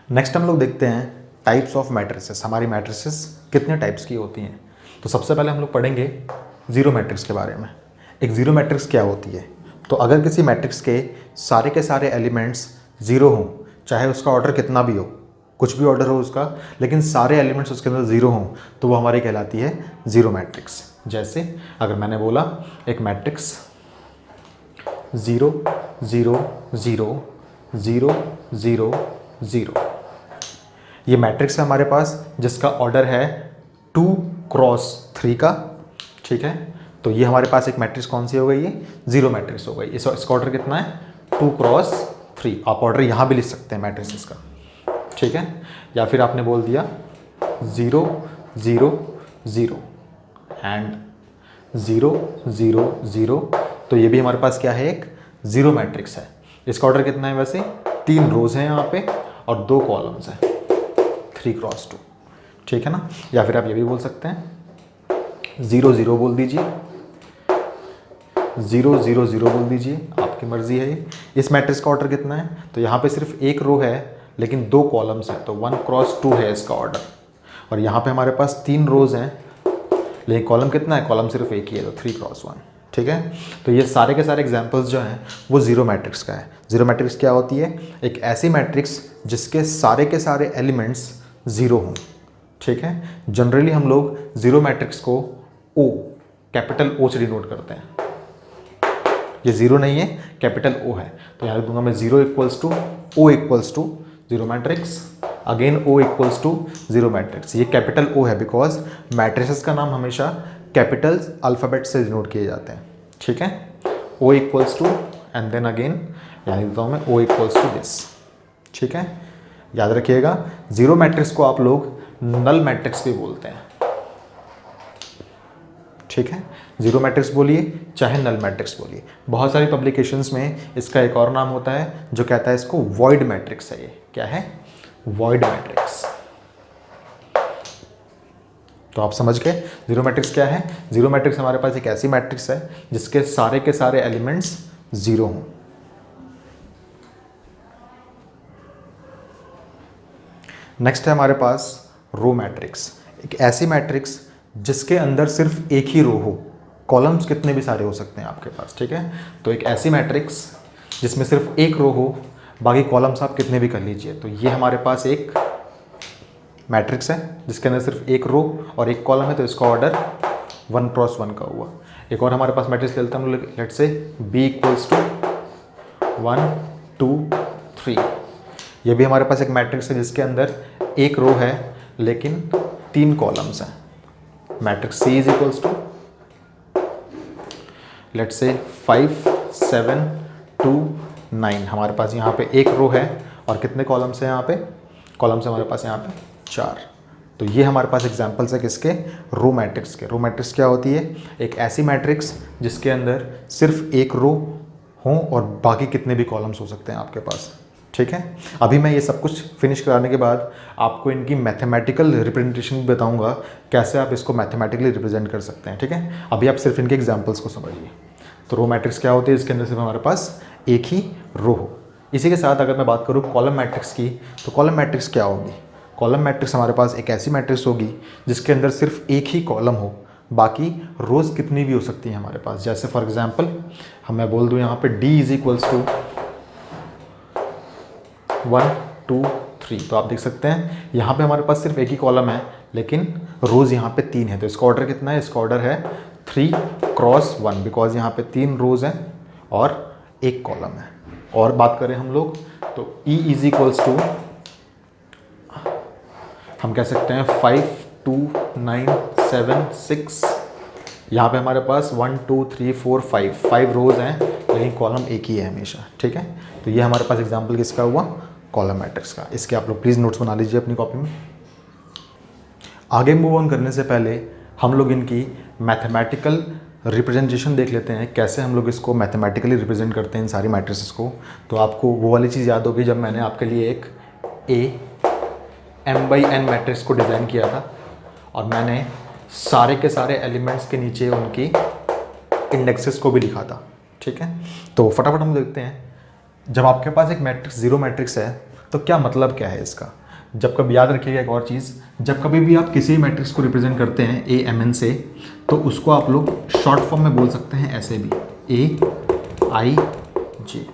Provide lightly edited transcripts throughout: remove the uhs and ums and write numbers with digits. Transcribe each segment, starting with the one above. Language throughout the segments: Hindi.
नेक्स्ट हम लोग देखते हैं टाइप्स ऑफ मैट्रिसेस। हमारी मैट्रिसेस कितने टाइप्स की होती हैं। तो सबसे पहले हम लोग पढ़ेंगे जीरो मैट्रिक्स के बारे में। एक जीरो मैट्रिक्स क्या होती है। तो अगर किसी मैट्रिक्स के सारे एलिमेंट्स ज़ीरो हों, चाहे उसका ऑर्डर कितना भी हो, कुछ भी ऑर्डर हो उसका, लेकिन सारे एलिमेंट्स उसके अंदर ज़ीरो हों, तो वो हमारी कहलाती है ज़ीरो मैट्रिक्स। जैसे अगर मैंने बोला एक मैट्रिक्स 0 0 0 0 0 0, ये मैट्रिक्स है हमारे पास जिसका ऑर्डर है 2 क्रॉस 3 का। ठीक है, तो ये हमारे पास एक मैट्रिक्स कौन सी हो गई, ये जीरो मैट्रिक्स हो गई। इसका ऑर्डर कितना है 2 क्रॉस 3। आप ऑर्डर यहाँ भी लिख सकते हैं मैट्रिक्स का। ठीक है, या फिर आपने बोल दिया 0 0 0 एंड 0 0 0, तो ये भी हमारे पास क्या है, एक जीरो मैट्रिक्स है। इसका ऑर्डर कितना है, वैसे 3 रोज हैं यहाँ पे और 2 कॉलम्स हैं, 3 क्रॉस 2। ठीक है ना, या फिर आप ये भी बोल सकते हैं 0 0 बोल दीजिए, 0 0 0 बोल दीजिए, आपकी मर्जी है ये। इस मैट्रिक्स का ऑर्डर कितना है, तो यहाँ पे सिर्फ एक रो है लेकिन 2 कॉलम्स हैं, तो 1 क्रॉस 2 है इसका ऑर्डर। और यहाँ पे हमारे पास 3 रोज हैं लेकिन कॉलम कितना है, कॉलम सिर्फ एक ही है, तो 3 क्रॉस 1। ठीक है, तो ये सारे के सारे एग्जाम्पल्स जो हैं वो जीरो मैट्रिक्स का है। जीरो मैट्रिक्स क्या होती है, एक ऐसी मैट्रिक्स जिसके सारे के सारे एलिमेंट्स ज़ीरो हों। ठीक है, जनरली हम लोग जीरो मैट्रिक्स को ओ, कैपिटल ओ से डिनोट करते हैं। ये जीरो नहीं है, कैपिटल ओ है, तो यहाँ दूंगा मैं 0 equals to O equals to zero matrix, again O equals to zero matrix. ये कैपिटल ओ है बिकॉज मैट्रिसेस का नाम हमेशा कैपिटल अल्फ़ाबेट से डिनोट किए जाते हैं। ठीक है, O equals to and then again यहाँ देता हूँ मैं ओ इक्वल्स टू दिस। ठीक है, याद रखिएगा जीरो मैट्रिक्स को आप लोग नल मैट्रिक्स भी बोलते हैं। ठीक है, जीरो मैट्रिक्स बोलिए चाहे नल मैट्रिक्स बोलिए। बहुत सारी पब्लिकेशंस में इसका एक और नाम होता है जो कहता है इसको वॉइड मैट्रिक्स है। ये क्या है, वॉइड मैट्रिक्स। तो आप समझ गए जीरो मैट्रिक्स क्या है। जीरो मैट्रिक्स हमारे पास एक ऐसी मैट्रिक्स है जिसके सारे के सारे एलिमेंट्स जीरो हों। नेक्स्ट है हमारे पास रो मैट्रिक्स। एक ऐसी मैट्रिक्स जिसके अंदर सिर्फ एक ही रो हो, कॉलम्स कितने भी सारे हो सकते हैं आपके पास। ठीक है, तो एक ऐसी मैट्रिक्स जिसमें सिर्फ एक रो हो, बाकी कॉलम्स आप कितने भी कर लीजिए। तो ये हमारे पास एक मैट्रिक्स है जिसके अंदर सिर्फ एक रो और एक कॉलम है, तो इसका ऑर्डर 1 क्रॉस 1 का हुआ। एक और हमारे पास मैट्रिक्स लेते हैं हम लोग, let's say B equals to 1 2 3। ये भी हमारे पास एक मैट्रिक्स है जिसके अंदर एक रो है लेकिन 3 कॉलम्स हैं। Matrix C is equals to let's say 5 7 2 9। हमारे पास यहाँ पे एक रो है और कितने कॉलम्स हैं, यहाँ पे कॉलम्स हमारे पास यहाँ पे 4। तो ये हमारे पास एग्जांपल्स है किसके, रो मैट्रिक्स के। रो मैट्रिक्स क्या होती है, एक ऐसी मैट्रिक्स जिसके अंदर सिर्फ एक रो हो और बाकी कितने भी कॉलम्स हो सकते हैं आपके पास। ठीक है, अभी मैं ये सब कुछ फिनिश कराने के बाद आपको इनकी मैथमेटिकल रिप्रेजेंटेशन भी बताऊंगा, कैसे आप इसको मैथमेटिकली रिप्रेजेंट कर सकते हैं। ठीक है, अभी आप सिर्फ इनके एग्जांपल्स को समझिए। तो रो मैट्रिक्स क्या होती है, इसके अंदर सिर्फ हमारे पास एक ही रो हो। इसी के साथ अगर मैं बात करूँ कॉलम मैट्रिक्स की, तो कॉलम मैट्रिक्स क्या होगी। कॉलम मैट्रिक्स हमारे पास एक ऐसी मैट्रिक्स होगी जिसके अंदर सिर्फ एक ही कॉलम हो, बाकी रोज़ कितनी भी हो सकती हैं हमारे पास। जैसे फॉर एग्जांपल मैं बोल दूँ यहाँ पे D इज इक्वल्स टू 1 2 3। तो आप देख सकते हैं यहाँ पे हमारे पास सिर्फ एक ही कॉलम है लेकिन रोज़ यहाँ पे 3 है, तो इसका ऑर्डर कितना है, इसका ऑर्डर है 3 क्रॉस 1 बिकॉज यहाँ पे 3 रोज़ हैं और एक कॉलम है। और बात करें हम लोग तो E इज इक्वल्स टू हम कह सकते हैं 5 2 9 7 6। यहाँ पे हमारे पास 1 2 3 4 5 रोज़ हैं लेकिन कॉलम एक ही है हमेशा। ठीक है, तो ये हमारे पास एग्जांपल किसका हुआ, कॉलम मैट्रिक्स का। इसके आप लोग प्लीज़ नोट्स बना लीजिए अपनी कॉपी में। आगे मूव ऑन करने से पहले हम लोग इनकी मैथमेटिकल रिप्रेजेंटेशन देख लेते हैं, कैसे हम लोग इसको मैथमेटिकली रिप्रेजेंट करते हैं इन सारी मैट्रिसेस को। तो आपको वो वाली चीज़ याद होगी जब मैंने आपके लिए एक m/n मैट्रिक्स को डिज़ाइन किया था और मैंने सारे के सारे एलिमेंट्स के नीचे उनकी इंडेक्सेस को भी लिखा था। ठीक है, तो फटाफट हम देखते हैं। जब आपके पास एक मैट्रिक्स जीरो मैट्रिक्स है तो क्या मतलब क्या है इसका? जब कभी याद रखिएगा एक और चीज़, जब कभी भी आप किसी मैट्रिक्स को रिप्रेजेंट करते हैं ए एम एन से, तो उसको आप लोग शॉर्ट फॉर्म में बोल सकते हैं ऐसे भी, ए आई जे।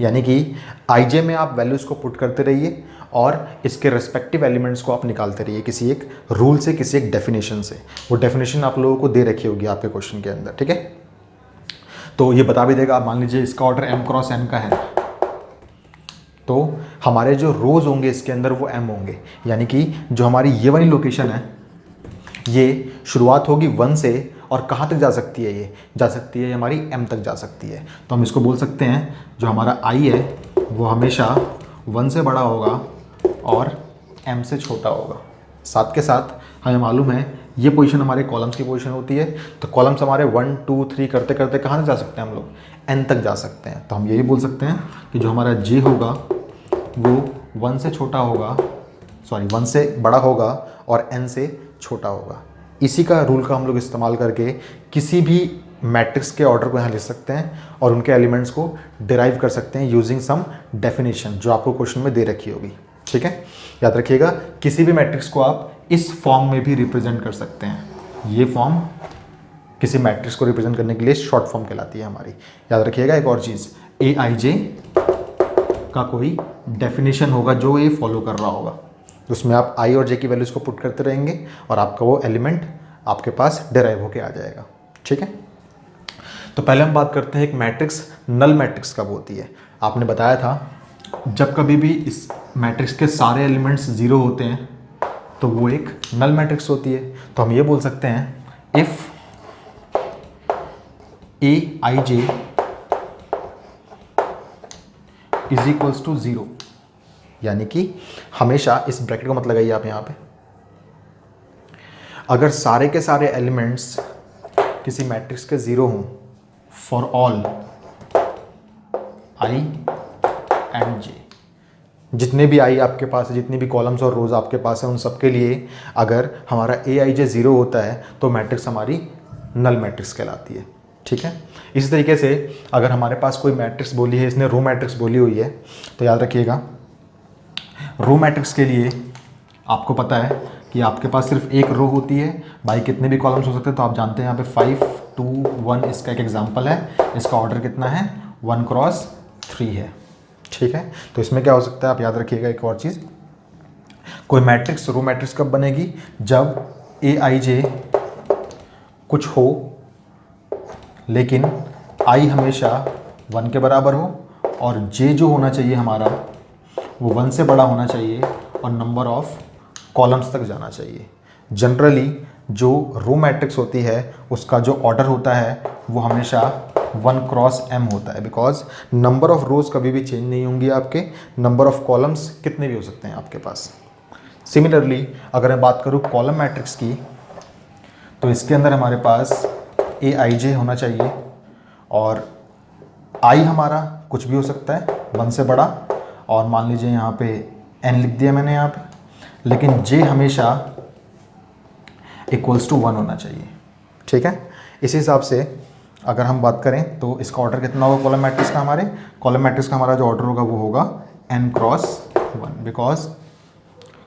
यानी कि आई जे में आप वैल्यूज़ को पुट करते रहिए और इसके रेस्पेक्टिव एलिमेंट्स को आप निकालते रहिए किसी एक रूल से, किसी एक डेफिनेशन से। वो डेफिनेशन आप लोगों को दे रखी होगी आपके क्वेश्चन के अंदर, ठीक है। तो ये बता भी देगा, आप मान लीजिए इसका ऑर्डर m क्रॉस n का है, तो हमारे जो रोज़ होंगे इसके अंदर वो m होंगे। यानी कि जो हमारी ये वाली लोकेशन है, ये शुरुआत होगी 1 से और कहाँ तक जा सकती है? ये जा सकती है हमारी m तक जा सकती है। तो हम इसको बोल सकते हैं जो हमारा i है वो हमेशा 1 से बड़ा होगा और m से छोटा होगा। साथ के साथ हमें मालूम है ये पोजीशन हमारे कॉलम्स की पोजीशन होती है, तो कॉलम्स हमारे 1 2 3 करते करते कहाँ तक जा सकते हैं हम लोग? n तक जा सकते हैं। तो हम यही बोल सकते हैं कि जो हमारा j होगा वो 1 से छोटा होगा, 1 से बड़ा होगा और n से छोटा होगा। इसी का रूल का हम लोग इस्तेमाल करके किसी भी मैट्रिक्स के ऑर्डर को यहाँ लिख सकते हैं और उनके एलिमेंट्स को डिराइव कर सकते हैं यूजिंग सम डेफिनेशन जो आपको क्वेश्चन में दे रखी होगी, ठीक है। याद रखिएगा, किसी भी मैट्रिक्स को आप इस फॉर्म में भी रिप्रेजेंट कर सकते हैं। ये फॉर्म किसी मैट्रिक्स को रिप्रेजेंट करने के लिए शॉर्ट फॉर्म कहलाती है हमारी। याद रखिएगा एक और चीज़, ए आई जे का कोई डेफिनेशन होगा जो ये फॉलो कर रहा होगा, उसमें आप आई और जे की वैल्यूज़ को पुट करते रहेंगे और आपका वो एलिमेंट आपके पास डिराइव होके आ जाएगा, ठीक है। तो पहले हम बात करते हैं एक मैट्रिक्स नल मैट्रिक्स कब होती है। आपने बताया था जब कभी भी इस मैट्रिक्स के सारे एलिमेंट्स ज़ीरो होते हैं तो वो एक नल मैट्रिक्स होती है। तो हम ये बोल सकते हैं if A I J is equals to 0, यानी कि हमेशा इस ब्रैकेट को मत लगाइए आप यहाँ पे, अगर सारे के सारे एलिमेंट्स किसी मैट्रिक्स के 0 हों फॉर ऑल आई एंड जे, जितने भी आई आपके पास है, जितनी भी कॉलम्स और रोज आपके पास है, उन सब के लिए अगर हमारा ए आई जे 0 होता है तो मैट्रिक्स हमारी नल मैट्रिक्स कहलाती है, ठीक है। इसी तरीके से अगर हमारे पास कोई मैट्रिक्स बोली है, इसने रो मैट्रिक्स बोली हुई है, तो याद रखिएगा रो मैट्रिक्स के लिए आपको पता है कि आपके पास सिर्फ एक रो होती है, बाई कितने भी कॉलम्स हो सकते हैं। तो आप जानते हैं यहाँ पे 5 2 1 इसका एक एग्जांपल है, इसका ऑर्डर कितना है? 1 क्रॉस 3 है, ठीक है। तो इसमें क्या हो सकता है, आप याद रखिएगा एक और चीज़, कोई मैट्रिक्स रो मैट्रिक्स कब बनेगी? जब ए आई जे कुछ हो लेकिन आई हमेशा 1 के बराबर हो और जे जो होना चाहिए हमारा वो 1 से बड़ा होना चाहिए और नंबर ऑफ कॉलम्स तक जाना चाहिए। जनरली जो रो मैट्रिक्स होती है उसका जो ऑर्डर होता है वो हमेशा 1 क्रॉस m होता है, बिकॉज नंबर ऑफ रोज कभी भी चेंज नहीं होंगी आपके, नंबर ऑफ कॉलम्स कितने भी हो सकते हैं आपके पास। सिमिलरली अगर मैं बात करूँ कॉलम मैट्रिक्स की, तो इसके अंदर हमारे पास ए आई जे होना चाहिए और आई हमारा कुछ भी हो सकता है 1 से बड़ा, और मान लीजिए यहाँ पे n लिख दिया मैंने यहाँ पे, लेकिन j हमेशा इक्वल्स टू 1 होना चाहिए, ठीक है। इसी हिसाब से अगर हम बात करें तो इसका ऑर्डर कितना होगा कॉलम मैट्रिक्स का? हमारे कॉलम मैट्रिक्स का हमारा जो ऑर्डर होगा वो होगा n क्रॉस 1, बिकॉज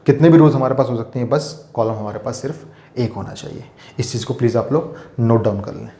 कितने भी रोज हमारे पास हो सकती हैं, बस कॉलम हमारे पास सिर्फ एक होना चाहिए। इस चीज़ को प्लीज़ आप लोग नोट डाउन कर लें।